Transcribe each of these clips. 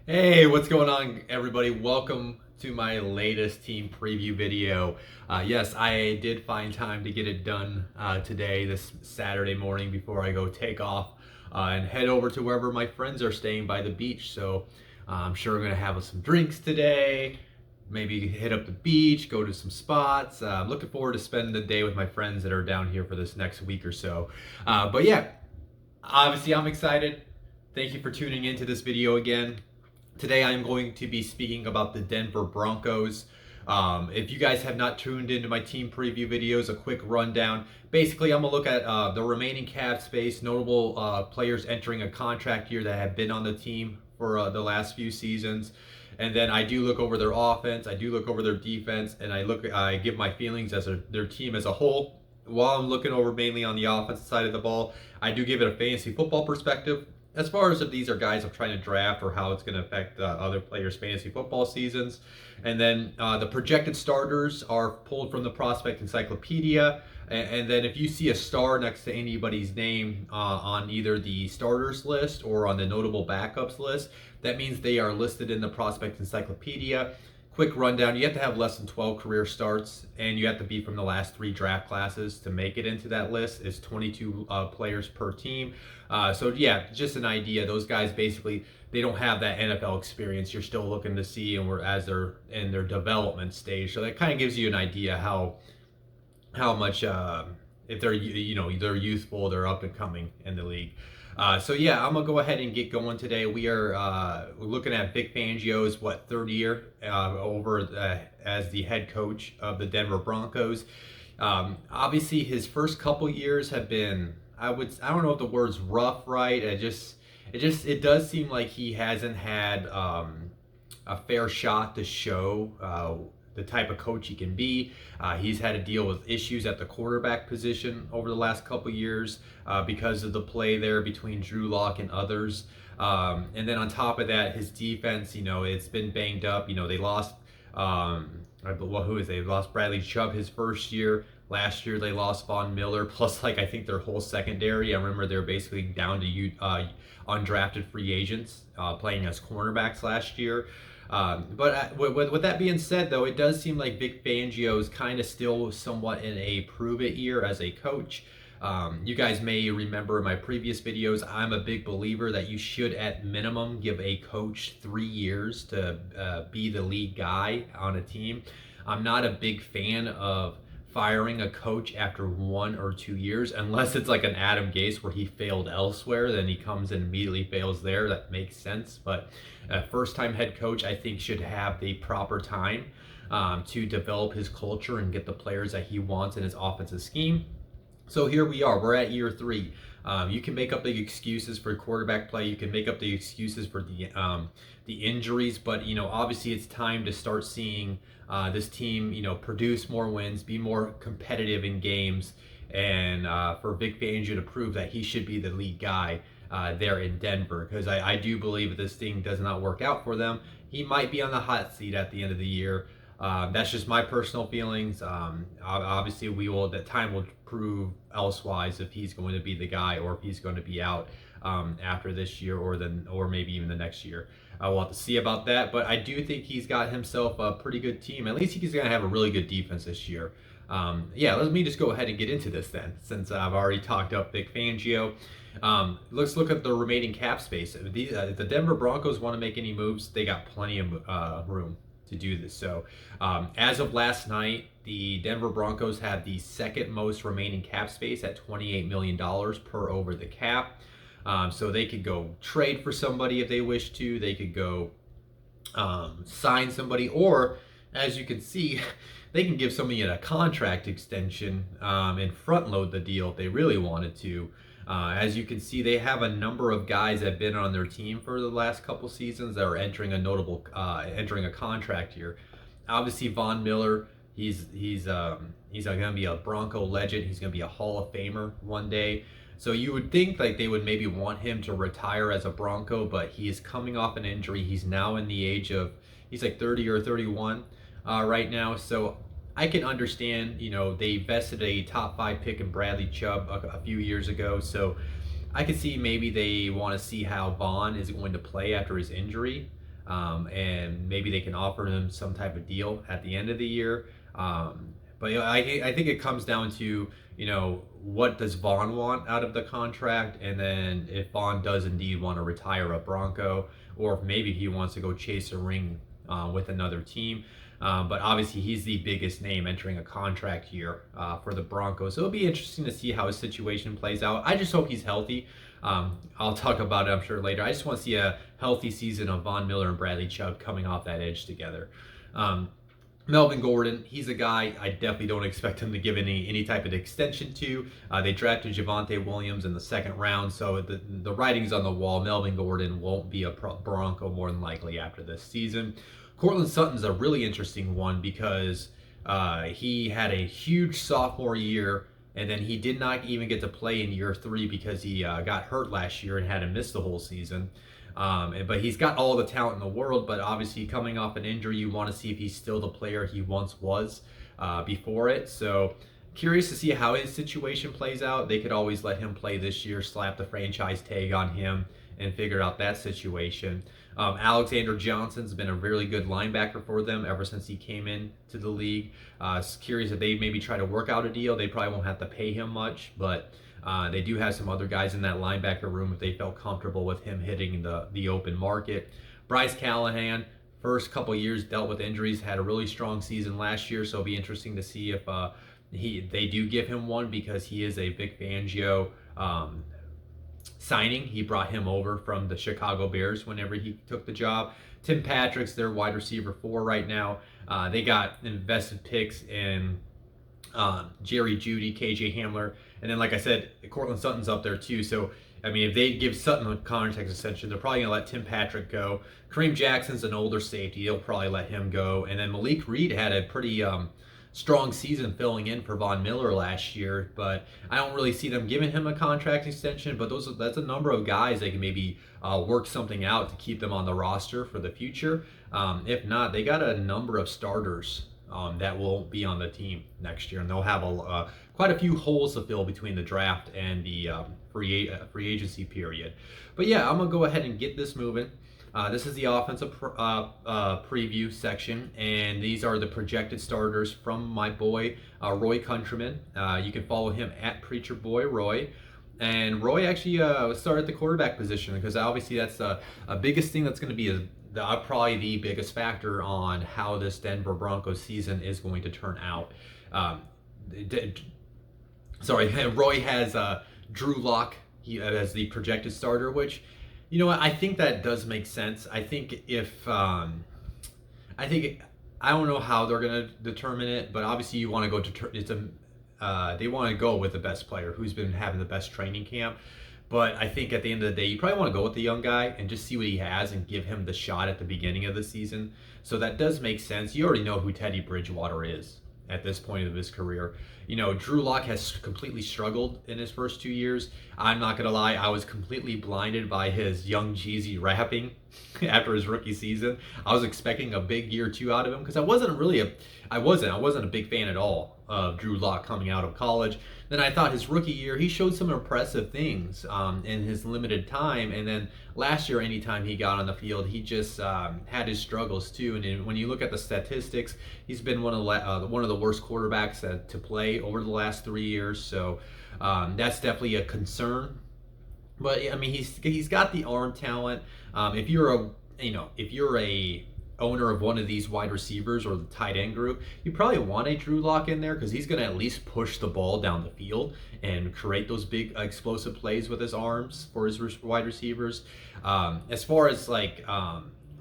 Hey, what's going on, everybody? Welcome to my latest team preview video. Yes, I did find time to get it done today, this Saturday morning, before I go take off and head over to wherever my friends are staying by the beach. So I'm sure I'm going to have some drinks today, maybe hit up the beach, go to some spots. I'm looking forward to spending the day with my friends that are down here for this next week or so. But yeah, obviously, I'm excited. Thank you for tuning into this video again. Today I'm going to be speaking about the Denver Broncos. If you guys have not tuned into my team preview videos, a quick rundown. Basically, I'm going to look at the remaining cap space, notable players entering a contract year that have been on the team for the last few seasons. And then I do look over their offense, I do look over their defense, and I give my feelings as their team as a whole. While I'm looking over mainly on the offensive side of the ball, I do give it a fantasy football perspective as far as if these are guys I'm trying to draft or how it's going to affect other players' fantasy football seasons. And then the projected starters are pulled from the prospect encyclopedia. And then if you see a star next to anybody's name on either the starters list or on the notable backups list, that means they are listed in the prospect encyclopedia. Quick rundown: you have to have less than 12 career starts, and you have to be from the last 3 draft classes to make it into that list. It's 22 players per team. So yeah, just an idea. Those guys basically, they don't have that NFL experience. You're still looking to see, and as they're in their development stage. So that kind of gives you an idea how much if they're they're youthful, they're up and coming in the league. So yeah, I'm gonna go ahead and get going today. We are looking at Vic Fangio's third year over as the head coach of the Denver Broncos. Obviously, his first couple years have been, I don't know if the word's rough, right? It does seem like he hasn't had a fair shot to show the type of coach he can be. He's had to deal with issues at the quarterback position over the last couple years because of the play there between Drew Lock and others. And then on top of that, his defense, it's been banged up. They lost, they lost Bradley Chubb his first year. Last year they lost Von Miller, plus I think their whole secondary. I remember they were basically down to undrafted free agents playing as cornerbacks last year. But with that being said, though, it does seem like Vic Fangio is kind of still somewhat in a prove-it year as a coach. You guys may remember in my previous videos, I'm a big believer that you should, at minimum, give a coach 3 years to be the lead guy on a team. I'm not a big fan of firing a coach after 1 or 2 years, unless it's like an Adam Gase where he failed elsewhere, then he comes and immediately fails there. That makes sense. But a first-time head coach, I think, should have the proper time to develop his culture and get the players that he wants in his offensive scheme. So here we are. We're at year 3. You can make up the excuses for quarterback play. You can make up the excuses for the injuries, but obviously it's time to start seeing this team produce more wins, be more competitive in games, and for Vic Fangio to prove that he should be the lead guy there in Denver. Because I do believe if this thing does not work out for them, he might be on the hot seat at the end of the year. That's just my personal feelings. Obviously, time will prove elsewise if he's going to be the guy or if he's going to be out after this year or maybe even the next year. We'll have to see about that. But I do think he's got himself a pretty good team. At least he's going to have a really good defense this year. Let me just go ahead and get into this then, since I've already talked up Vic Fangio. Let's look at the remaining cap space. If the Denver Broncos want to make any moves, they got plenty of room to do this. So as of last night, the Denver Broncos have the second most remaining cap space at $28 million per over the cap. So they could go trade for somebody if they wish to. They could go sign somebody, or as you can see, they can give somebody a contract extension and front load the deal if they really wanted to. As you can see, they have a number of guys that have been on their team for the last couple seasons that are entering a contract year. Obviously, Von Miller, he's going to be a Bronco legend. He's going to be a Hall of Famer one day. So you would think like they would maybe want him to retire as a Bronco, but he is coming off an injury. He's now in the age of, he's like 30 or 31 right now. So I can understand, they vested a top 5 pick in Bradley Chubb a few years ago. So I could see maybe they want to see how Vaughn is going to play after his injury. and maybe they can offer him some type of deal at the end of the year. But I think it comes down to, what does Vaughn want out of the contract, and then if Vaughn does indeed want to retire a Bronco, or if maybe he wants to go chase a ring with another team. But obviously, he's the biggest name entering a contract year for the Broncos. So it'll be interesting to see how his situation plays out. I just hope he's healthy. I'll talk about it, I'm sure, later. I just want to see a healthy season of Von Miller and Bradley Chubb coming off that edge together. Melvin Gordon, he's a guy I definitely don't expect him to give any type of extension to. They drafted Javonte Williams in the second round, so the writing's on the wall. Melvin Gordon won't be a Bronco more than likely after this season. Courtland Sutton's a really interesting one because he had a huge sophomore year, and then he did not even get to play in year 3 because he got hurt last year and had to miss the whole season. But he's got all the talent in the world, but obviously coming off an injury, you want to see if he's still the player he once was before it. So curious to see how his situation plays out. They could always let him play this year, slap the franchise tag on him, and figure out that situation. Alexander Johnson's been a really good linebacker for them ever since he came in to the league. Curious if they maybe try to work out a deal. They probably won't have to pay him much, but they do have some other guys in that linebacker room if they felt comfortable with him hitting the open market. Bryce Callahan, first couple years dealt with injuries, had a really strong season last year, so it'll be interesting to see if they do give him one, because he is a Vic Fangio signing. He brought him over from the Chicago Bears whenever he took the job. Tim Patrick's their wide receiver 4 right now. They got invested picks in Jerry Jeudy, KJ Hamler, and then, like I said, Courtland Sutton's up there too. So, I mean, if they give Sutton a contract extension, they're probably going to let Tim Patrick go. Kareem Jackson's an older safety. They'll probably let him go. And then Malik Reed had a pretty strong season filling in for Von Miller last year, but I don't really see them giving him a contract extension. But that's a number of guys they can maybe work something out to keep them on the roster for the future. If not, they got a number of starters that will be on the team next year, and they'll have quite a few holes to fill between the draft and the free agency period. But yeah, I'm gonna go ahead and get this moving. This is the offensive preview section, and these are the projected starters from my boy Roy Countryman. You can follow him at Preacher Boy Roy. And Roy actually started at the quarterback position, because obviously that's the biggest thing that's going to be probably the biggest factor on how this Denver Broncos season is going to turn out. Roy has Drew Lock as the projected starter, which, you know what, I think that does make sense. I think I don't know how they're going to determine it, but obviously you want to go to they want to go with the best player who's been having the best training camp. But I think at the end of the day, you probably want to go with the young guy and just see what he has and give him the shot at the beginning of the season. So that does make sense. You already know who Teddy Bridgewater is at this point of his career. You know, Drew Lock has completely struggled in his first 2 years. I'm not going to lie, I was completely blinded by his Young Jeezy rapping after his rookie season. I was expecting a big year 2 out of him, because I wasn't a big fan at all of Drew Lock coming out of college. Then I thought his rookie year, he showed some impressive things in his limited time. And then last year, anytime he got on the field, he just had his struggles too. And when you look at the statistics, he's been one of the worst quarterbacks to play over the last 3 years. So that's definitely a concern. But I mean, he's got the arm talent. If you're a owner of one of these wide receivers or the tight end group, you probably want a Drew Lock in there, because he's going to at least push the ball down the field and create those big explosive plays with his arms for his wide receivers. As far as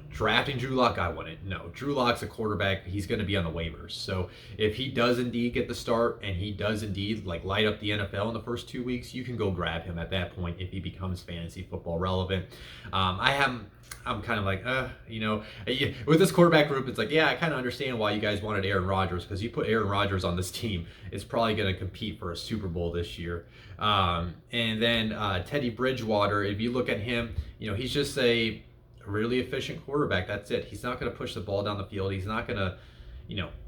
drafting Drew Lock, I wouldn't. No, Drew Lock's a quarterback. He's going to be on the waivers. So if he does indeed get the start, and he does indeed light up the NFL in the first 2 weeks, you can go grab him at that point if he becomes fantasy football relevant. I'm kind of with this quarterback group, it's I kind of understand why you guys wanted Aaron Rodgers, because you put Aaron Rodgers on this team, it's probably going to compete for a Super Bowl this year. And then Teddy Bridgewater, if you look at him, he's just a really efficient quarterback. That's it. He's not going to push the ball down the field. He's not going to,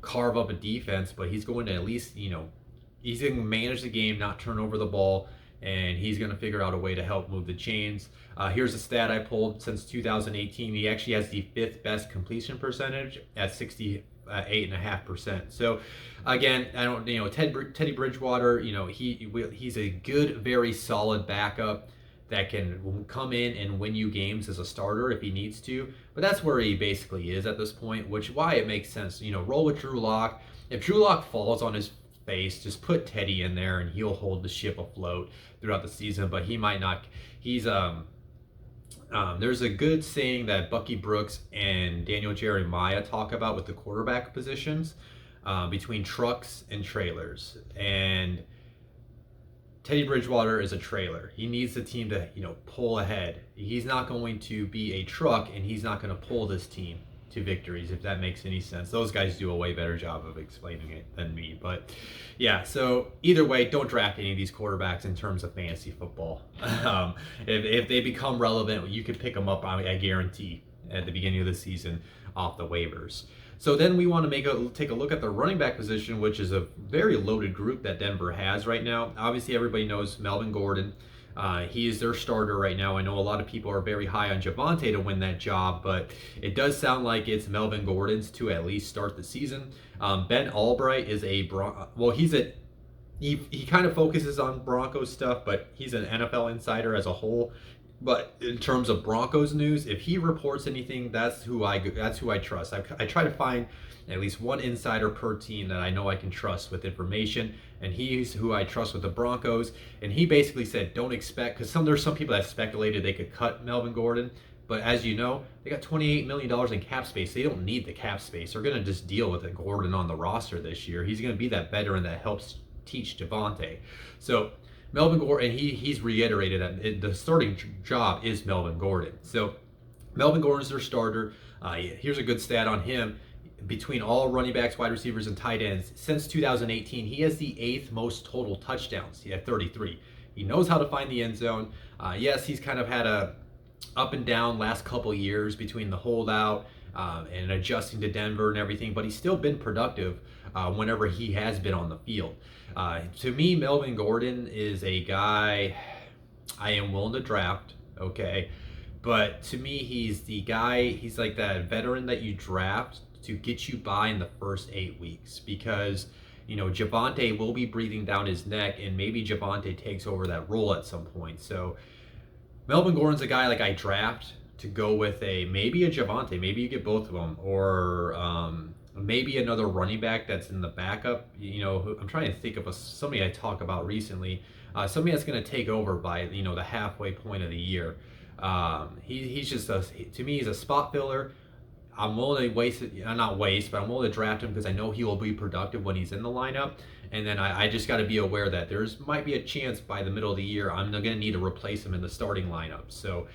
carve up a defense, but he's going to at least, he's going to manage the game, not turn over the ball. and he's going to figure out a way to help move the chains. Here's a stat I pulled since 2018. He actually has the fifth best completion percentage at 68.5%. So again, I don't, Teddy Bridgewater, he's a good, very solid backup that can come in and win you games as a starter if he needs to. But that's where he basically is at this point, which why it makes sense. Roll with Drew Lock. If Drew Lock falls on his face, just put Teddy in there and he'll hold the ship afloat throughout the season. But he might not. There's a good saying that Bucky Brooks and Daniel Jeremiah talk about with the quarterback positions, between trucks and trailers. And Teddy Bridgewater is a trailer. He needs the team to, pull ahead. He's not going to be a truck, and he's not going to pull this team to victories, if that makes any sense. Those guys do a way better job of explaining it than me. But yeah, so either way, don't draft any of these quarterbacks in terms of fantasy football. If they become relevant, you could pick them up, I guarantee, at the beginning of the season off the waivers. So then we want to take a look at the running back position, which is a very loaded group that Denver has right now. Obviously, everybody knows Melvin Gordon. He is their starter right now. I know a lot of people are very high on Javonte to win that job, but it does sound like it's Melvin Gordon's to at least start the season. Ben Albright is he kind of focuses on Broncos stuff, but he's an NFL insider as a whole. But in terms of Broncos news, if he reports anything, that's who I trust. I try to find at least one insider per team that I know I can trust with information, and he's who I trust with the Broncos. And he basically said, don't expect, because there's some people that speculated they could cut Melvin Gordon, but as you know, they got $28 million in cap space. They don't need the cap space. They're going to just deal with Gordon on the roster this year. He's going to be that veteran that helps teach Javonte. So Melvin Gordon, and he's reiterated that the starting job is Melvin Gordon. So Melvin Gordon's their starter. Here's a good stat on him. Between all running backs, wide receivers, and tight ends, since 2018, he has the 8th most total touchdowns. He had 33. He knows how to find the end zone. Yes, he's kind of had a up and down last couple years between the holdout and adjusting to Denver and everything, but he's still been productive whenever he has been on the field. To me, Melvin Gordon is a guy I am willing to draft, okay? But to me, he's the guy, he's like that veteran that you draft to get you by in the first 8 weeks, because Javonte will be breathing down his neck, and maybe Javonte takes over that role at some point. So Melvin Gordon's a guy like I draft to go with maybe a Javonte, maybe you get both of them, or maybe another running back that's in the backup. I'm trying to think of somebody I talked about recently, somebody that's going to take over by the halfway point of the year. He's just to me, he's a spot filler. I'm willing to I'm willing to draft him because I know he will be productive when he's in the lineup. And then I just got to be aware that might be a chance by the middle of the year I'm going to need to replace him in the starting lineup. So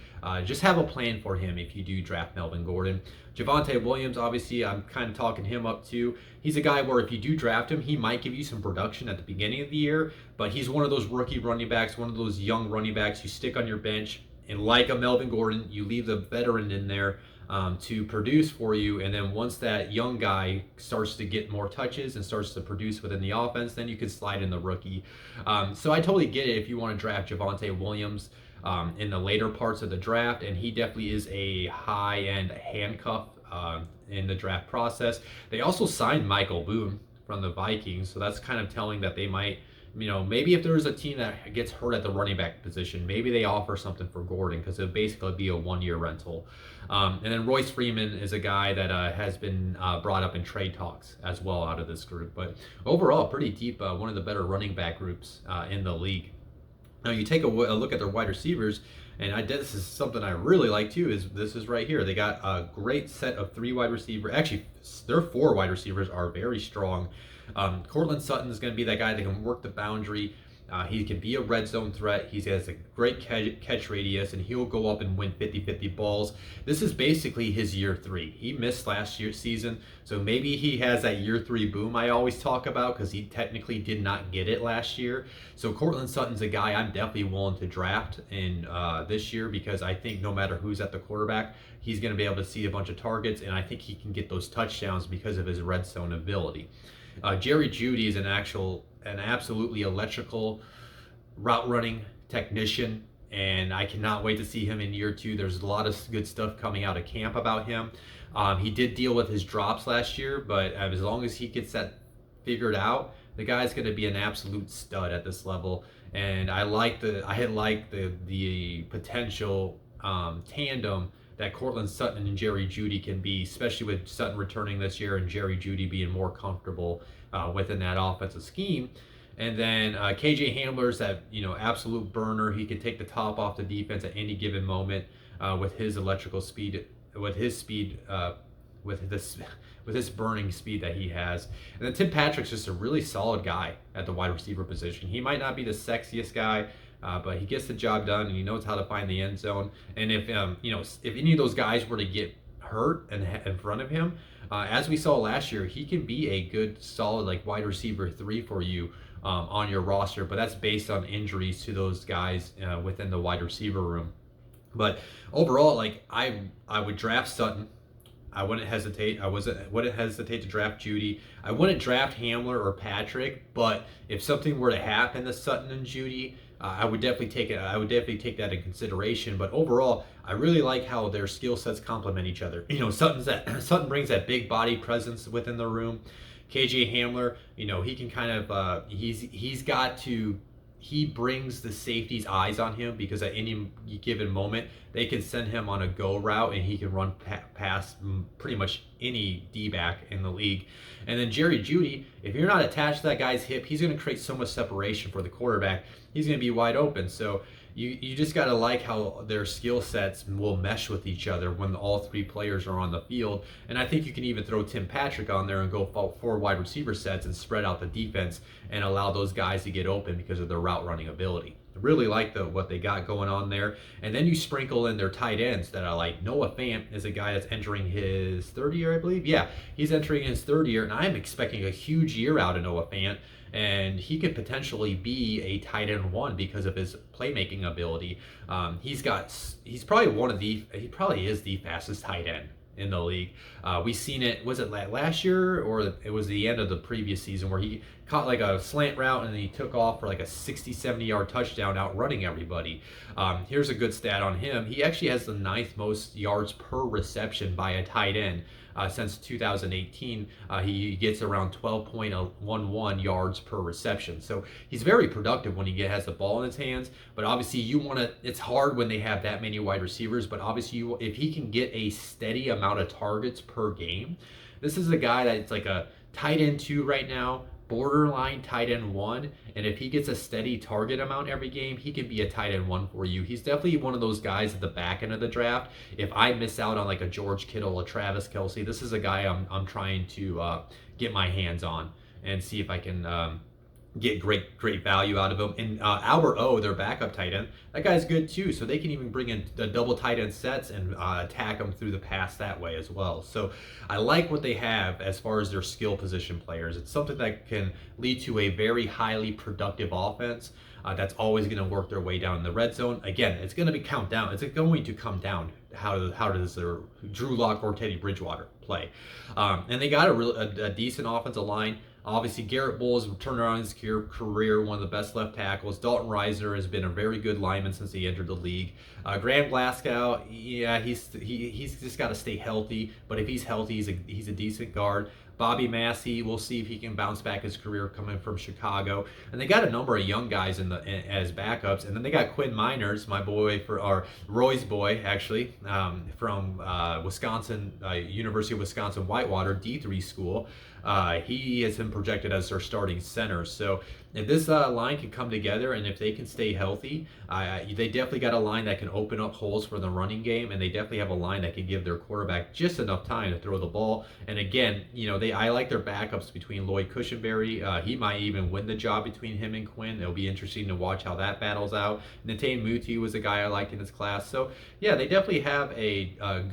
just have a plan for him if you do draft Melvin Gordon. Javonte Williams, obviously, I'm kind of talking him up too. He's a guy where if you do draft him, he might give you some production at the beginning of the year, but he's one of those rookie running backs, one of those young running backs you stick on your bench. And like a Melvin Gordon, you leave the veteran in there to produce for you, and then once that young guy starts to get more touches and starts to produce within the offense, then you can slide in the rookie. So I totally get it if you want to draft Javonte Williams in the later parts of the draft, and he definitely is a high-end handcuff in the draft process. They also signed Michael Boone from the Vikings, so that's kind of telling that they might, maybe if there's a team that gets hurt at the running back position, maybe they offer something for Gordon, because it'll basically be a one-year rental. And then Royce Freeman is a guy that has been brought up in trade talks as well out of this group. But overall, pretty deep, one of the better running back groups in the league. Now you take a look at their wide receivers, and this is something I really like too, this is right here. They got a great set of 3 wide receivers. Actually, their 4 wide receivers are very strong. Cortland Sutton is going to be that guy that can work the boundary. He can be a red zone threat. He has a great catch radius, and he'll go up and win 50-50 balls. This is basically his year 3. He missed last year's season, so maybe he has that year 3 boom I always talk about, because he technically did not get it last year. So Cortland Sutton's a guy I'm definitely willing to draft in this year, because I think no matter who's at the quarterback, he's going to be able to see a bunch of targets, and I think he can get those touchdowns because of his red zone ability. Jerry Jeudy is an absolutely electrical route running technician, and I cannot wait to see him in year 2. There's a lot of good stuff coming out of camp about him. He did deal with his drops last year, but as long as he gets that figured out, the guy's going to be an absolute stud at this level. And I like the potential tandem that Cortland Sutton and Jerry Jeudy can be, especially with Sutton returning this year and Jerry Jeudy being more comfortable within that offensive scheme. And then KJ Hamler's that absolute burner. He can take the top off the defense at any given moment with his electrical speed, with his speed, with this burning speed that he has. And then Tim Patrick's just a really solid guy at the wide receiver position. He might not be the sexiest guy, but he gets the job done and he knows how to find the end zone. And if if any of those guys were to get hurt in front of him, as we saw last year, he can be a good solid like wide receiver 3 for you on your roster. But that's based on injuries to those guys within the wide receiver room. But overall, like I would draft Sutton. I wouldn't hesitate. Wouldn't hesitate to draft Jeudy. I wouldn't draft Hamler or Patrick. But if something were to happen to Sutton and Jeudy, I would definitely take it. I would definitely take that in consideration. But overall, I really like how their skill sets complement each other. Sutton brings that big body presence within the room. KJ Hamler, he can kind of he brings the safety's eyes on him because at any given moment they can send him on a go route and he can run past pretty much any D-back in the league. And then Jerry Jeudy, if you're not attached to that guy's hip, he's going to create so much separation for the quarterback. He's going to be wide open. So you just got to like how their skill sets will mesh with each other when all 3 players are on the field. And I think you can even throw Tim Patrick on there and go 4 wide receiver sets and spread out the defense and allow those guys to get open because of their route running ability. I really like what they got going on there. And then you sprinkle in their tight ends that I like. Noah Fant is a guy that's entering his 3rd year, I believe. Yeah, he's entering his 3rd year, and I'm expecting a huge year out of Noah Fant. And he could potentially be a tight end 1 because of his playmaking ability. He probably is the fastest tight end in the league. We seen it, was it last year or it was the end of the previous season where he caught like a slant route and then he took off for like a 60-70 yard touchdown outrunning everybody. Here's a good stat on him. He actually has the 9th most yards per reception by a tight end. Since 2018, he gets around 12.11 yards per reception. So he's very productive when he has the ball in his hands. But obviously, it's hard when they have that many wide receivers. But obviously, if he can get a steady amount of targets per game, this is a guy that's like a tight end 2 right now, borderline tight end 1, and if he gets a steady target amount every game, he can be a tight end 1 for you. He's definitely one of those guys at the back end of the draft. If I miss out on like a George Kittle, a Travis Kelce, this is a guy I'm trying to get my hands on and see if I can get great value out of him. And Albert O, their backup tight end, that guy's good too. So they can even bring in the double tight end sets and attack them through the pass that way as well. So I like what they have as far as their skill position players. It's something that can lead to a very highly productive offense that's always going to work their way down in the red zone. Again, it's going to come down. How does their Drew Lock or Teddy Bridgewater play? And they got a decent offensive line. Obviously, Garrett Bowles turned around his career, one of the best left tackles. Dalton Reisner has been a very good lineman since he entered the league. Graham Glasgow, yeah, he's just got to stay healthy. But if he's healthy, he's a decent guard. Bobby Massey, we'll see if he can bounce back his career coming from Chicago. And they got a number of young guys as backups. And then they got Quinn Miners, my boy, Roy's boy, actually, from Wisconsin, University of Wisconsin Whitewater, D3 school. He has been projected as their starting center. So if this line can come together and if they can stay healthy, they definitely got a line that can open up holes for the running game, and they definitely have a line that can give their quarterback just enough time to throw the ball. And again, I like their backups between Lloyd Cushenberry. He might even win the job between him and Quinn. It'll be interesting to watch how that battles out. Natane Muti was a guy I liked in his class. So yeah, they definitely have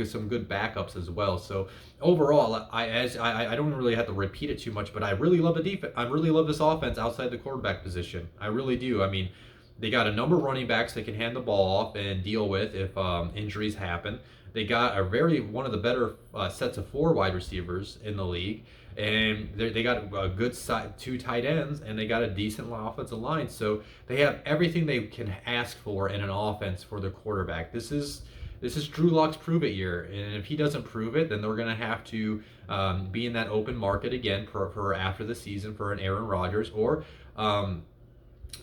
some good backups as well. So overall, I don't really have to repeat it too much, but I really love the defense. I really love this offense outside the quarterback position. I really do. I mean, they got a number of running backs that can hand the ball off and deal with if injuries happen. They got one of the better sets of 4 wide receivers in the league, and they got a good side, 2 tight ends, and they got a decent offensive line. So they have everything they can ask for in an offense for their quarterback. This is Drew Lock's prove it year, and if he doesn't prove it, then they're going to have to be in that open market again for after the season for an Aaron Rodgers. Or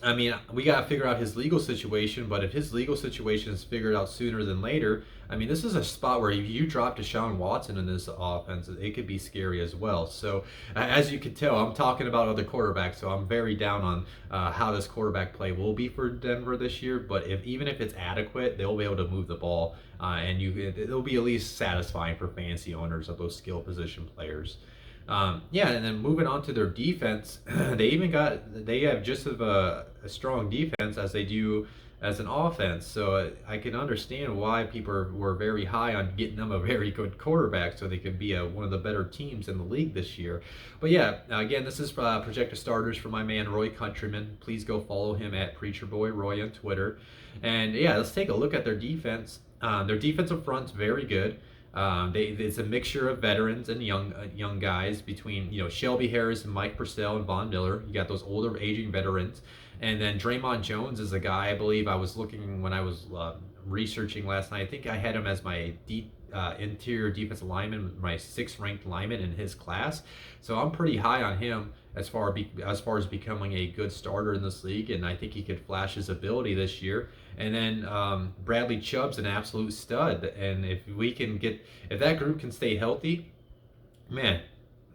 I mean, we got to figure out his legal situation, but if his legal situation is figured out sooner than later, I mean, this is a spot where if you drop Deshaun Watson in this offense, it could be scary as well. So, as you can tell, I'm talking about other quarterbacks, so I'm very down on how this quarterback play will be for Denver this year. But even if it's adequate, they'll be able to move the ball, and it'll be at least satisfying for fantasy owners of those skill position players. Yeah, and then moving on to their defense, they have just as a strong defense as they do as an offense. So I can understand why people were very high on getting them a very good quarterback so they could be one of the better teams in the league this year. But yeah, again, this is projected starters for my man Roy Countryman. Please go follow him at Preacher Boy Roy on Twitter. And yeah, let's take a look at their defense. Their defensive front's very good. It's a mixture of veterans and young guys between Shelby Harris and Mike Purcell and Von Miller. You got those older aging veterans, and then Draymond Jones is a guy I believe I was looking when I was researching last night. I think I had him as my interior defensive lineman, my 6th ranked lineman in his class. So I'm pretty high on him as far as becoming a good starter in this league, and I think he could flash his ability this year. And then Bradley Chubb's an absolute stud, and if that group can stay healthy, man,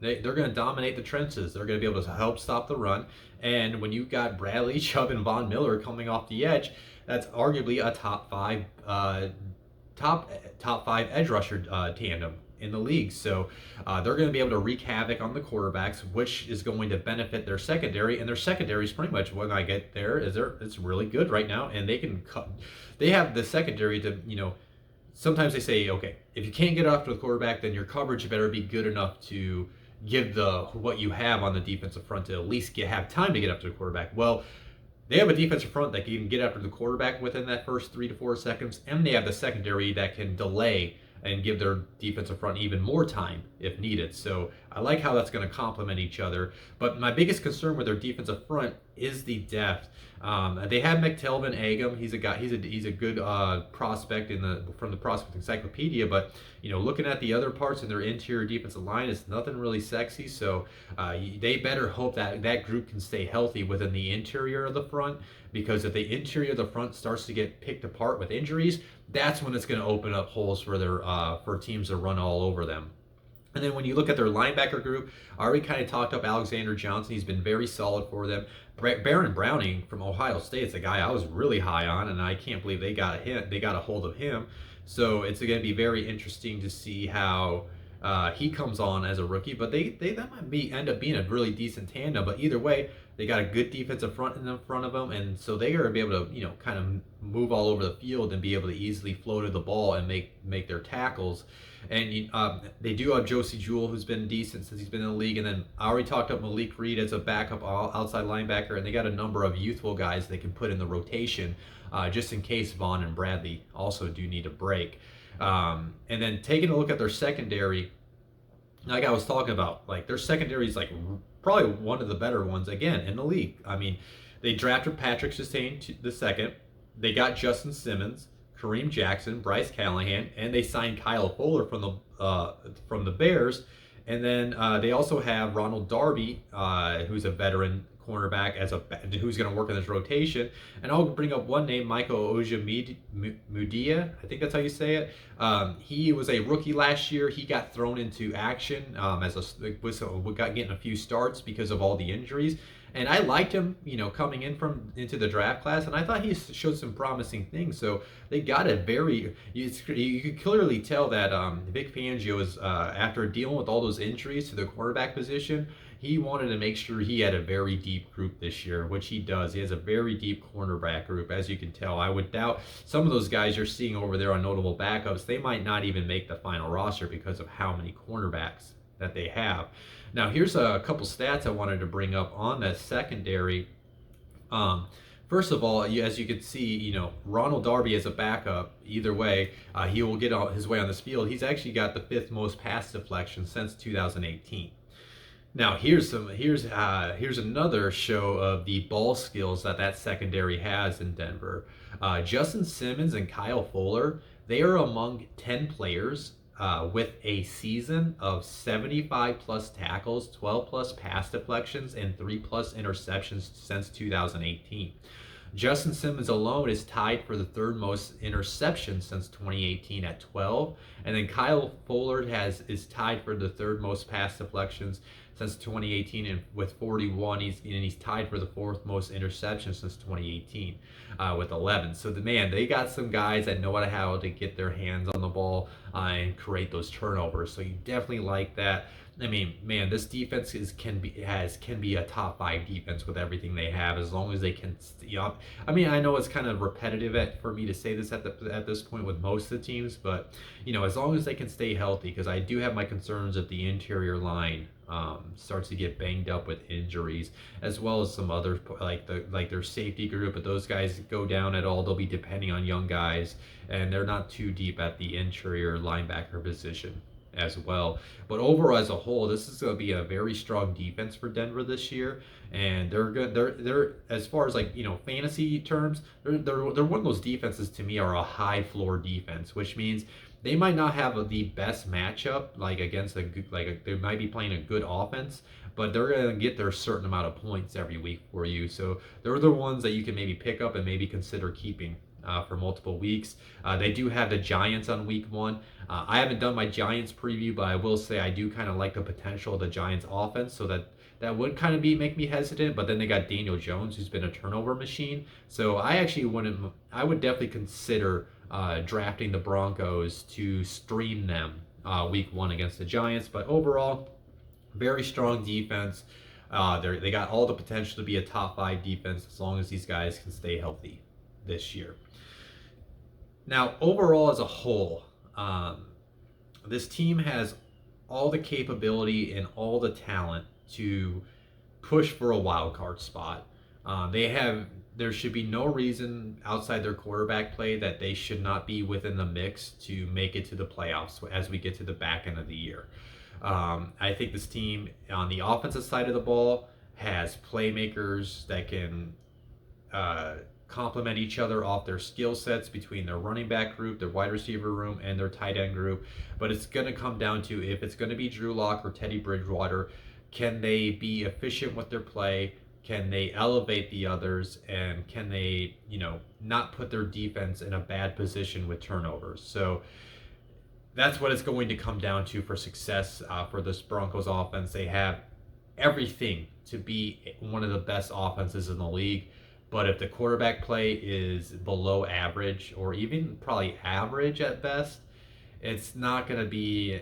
they're going to dominate the trenches. They're going to be able to help stop the run. And when you've got Bradley Chubb and Von Miller coming off the edge, that's arguably a top five edge rusher tandem in the league. So they're going to be able to wreak havoc on the quarterbacks, which is going to benefit their secondary. And their secondary is pretty much, when I get there, it's really good right now, and they have the secondary to sometimes they say, okay, if you can't get after the quarterback, then your coverage better be good enough to give what you have on the defensive front to at least have time to get after the quarterback. Well, they have a defensive front that can get after the quarterback within that first 3 to 4 seconds, and they have the secondary that can delay and give their defensive front even more time if needed. So I like how that's going to complement each other. But my biggest concern with their defensive front is the depth. They have McTelvin Agam. He's a guy. He's a good prospect from the prospect encyclopedia. But looking at the other parts in their interior defensive line, it's nothing really sexy. So they better hope that group can stay healthy within the interior of the front. Because if the interior of the front starts to get picked apart with injuries, that's when it's going to open up holes for teams to run all over them. And then when you look at their linebacker group, I already kind of talked up Alexander Johnson. He's been very solid for them. Baron Browning from Ohio State is a guy I was really high on, and I can't believe they got a hold of him. So it's going to be very interesting to see how he comes on as a rookie. But that might end up being a really decent tandem. But either way, they got a good defensive front in front of them, and so they are going to be able to kind of move all over the field and be able to easily flow to the ball and make their tackles. And they do have Josie Jewell, who's been decent since he's been in the league. And then I already talked up Malik Reed as a backup outside linebacker. And they got a number of youthful guys they can put in the rotation just in case Vaughn and Bradley also do need a break. And then taking a look at their secondary, like I was talking about, like their secondary is like probably one of the better ones, again, in the league. I mean, they drafted Patrick Surtain the second. They got Justin Simmons, Kareem Jackson, Bryce Callahan, and they signed Kyle Fuller from the Bears. And then they also have Ronald Darby, who's a veteran cornerback, who's going to work in this rotation. And I'll bring up one name, Michael Ojemudia. I think that's how you say it. He was a rookie last year. He got thrown into action getting a few starts because of all the injuries. And I liked him, coming into the draft class, and I thought he showed some promising things. So they got you could clearly tell that Vic Fangio is, after dealing with all those injuries to the quarterback position, he wanted to make sure he had a very deep group this year, which he does. He has a very deep cornerback group, as you can tell. I would doubt some of those guys you're seeing over there on notable backups, they might not even make the final roster because of how many cornerbacks that they have. Now, here's a couple stats I wanted to bring up on that secondary. For First of all, as you can see, Ronald Darby as a backup, either way, he will get his way on this field. He's actually got the fifth most pass deflections since 2018. Now here's another show of the ball skills that secondary has in Denver. Justin Simmons and Kyle Fuller, they are among 10 players with a season of 75 plus tackles, 12 plus pass deflections, and 3 plus interceptions since 2018. Justin Simmons alone is tied for the third most interceptions since 2018 at 12, and then Kyle Fuller is tied for the third most pass deflections since 2018 and with 41. He's tied for the fourth most interceptions since 2018 with 11. So they got some guys that know how to get their hands on the ball and create those turnovers. So you definitely like that. I mean, man, this defense can be a top 5 defense with everything they have, as long as they can. I mean, I know it's kind of repetitive for me to say this at this point with most of the teams, but as long as they can stay healthy, because I do have my concerns if the interior line starts to get banged up with injuries, as well as some other like their safety group. If those guys go down at all, they'll be depending on young guys, and they're not too deep at the interior linebacker position as well. But overall, as a whole, this is going to be a very strong defense for Denver this year, and they're good. They're as far as fantasy terms, they're one of those defenses to me are a high floor defense, which means they might not have the best matchup against they might be playing a good offense, but they're going to get their certain amount of points every week for you. So they're the ones that you can maybe pick up and maybe consider keeping for multiple weeks. They do have the Giants on week 1. I haven't done my Giants preview, but I will say I do kind of like the potential of the Giants offense, so that would kind of make me hesitant. But then they got Daniel Jones, who's been a turnover machine. So I would definitely consider drafting the Broncos to stream them week 1 against the Giants. But overall, very strong defense. They got all the potential to be a top 5 defense as long as these guys can stay healthy this year. Now, overall as a whole, this team has all the capability and all the talent to push for a wild card spot. There should be no reason outside their quarterback play that they should not be within the mix to make it to the playoffs as we get to the back end of the year. I think this team on the offensive side of the ball has playmakers that can complement each other off their skill sets between their running back group, their wide receiver room, and their tight end group. But it's going to come down to if it's going to be Drew Lock or Teddy Bridgewater, can they be efficient with their play? Can they elevate the others? And can they, not put their defense in a bad position with turnovers? So that's what it's going to come down to for success for this Broncos offense. They have everything to be one of the best offenses in the league. But if the quarterback play is below average or even probably average at best, it's not going to be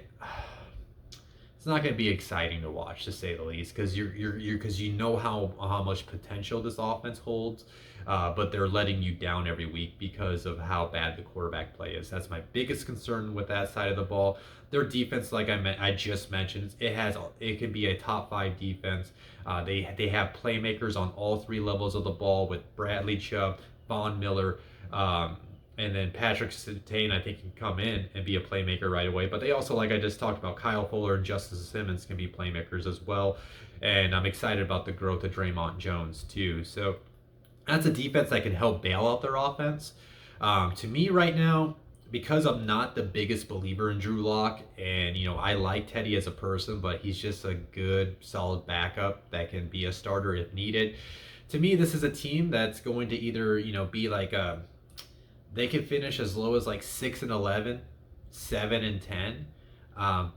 exciting to watch, to say the least, because you know how much potential this offense holds, but they're letting you down every week because of how bad the quarterback play is. That's my biggest concern with that side of the ball. Their defense, like I just mentioned, it can be a top 5 defense. They have playmakers on all 3 levels of the ball with Bradley Chubb, Von Miller, and then Patrick Surtain, I think, can come in and be a playmaker right away. But they also, like I just talked about, Kyle Fuller and Justin Simmons can be playmakers as well. And I'm excited about the growth of Draymond Jones too. So that's a defense that can help bail out their offense. To me right now, because I'm not the biggest believer in Drew Lock, and I like Teddy as a person, but he's just a good, solid backup that can be a starter if needed. To me, this is a team that's going to either be they could finish as low as 6-11, 7-10.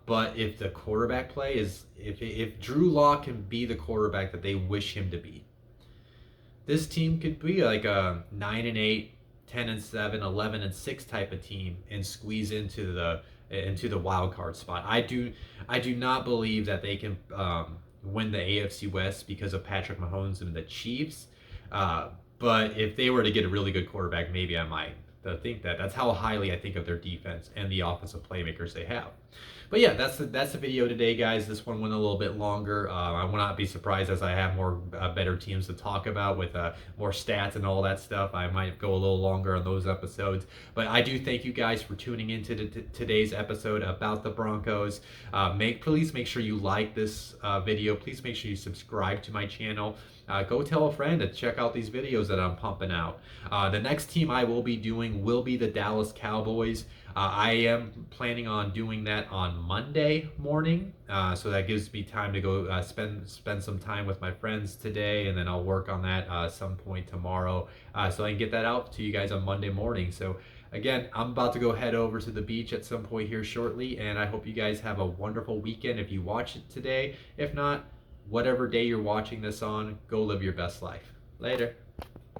But if the quarterback play is if Drew Lock can be the quarterback that they wish him to be, this team could be like a 9-8. 10-7, 11-6 type of team and squeeze into the wild card spot. I do not believe that they can win the AFC West because of Patrick Mahomes and the Chiefs. But if they were to get a really good quarterback, maybe I might. to think that. That's how highly I think of their defense and the offensive playmakers they have. But yeah, that's the video today, guys. This one went a little bit longer. I will not be surprised as I have more better teams to talk about with more stats and all that stuff. I might go a little longer on those episodes. But I do thank you guys for tuning into today's episode about the Broncos. Please make sure you like this video. Please make sure you subscribe to my channel. Go tell a friend to check out these videos that I'm pumping out. The next team I will be doing will be the Dallas Cowboys. I am planning on doing that on Monday morning, so that gives me time to go spend some time with my friends today, and then I'll work on that some point tomorrow, so I can get that out to you guys on Monday morning. So again, I'm about to go head over to the beach at some point here shortly, and I hope you guys have a wonderful weekend if you watch it today. If not, whatever day you're watching this on, go live your best life. Later.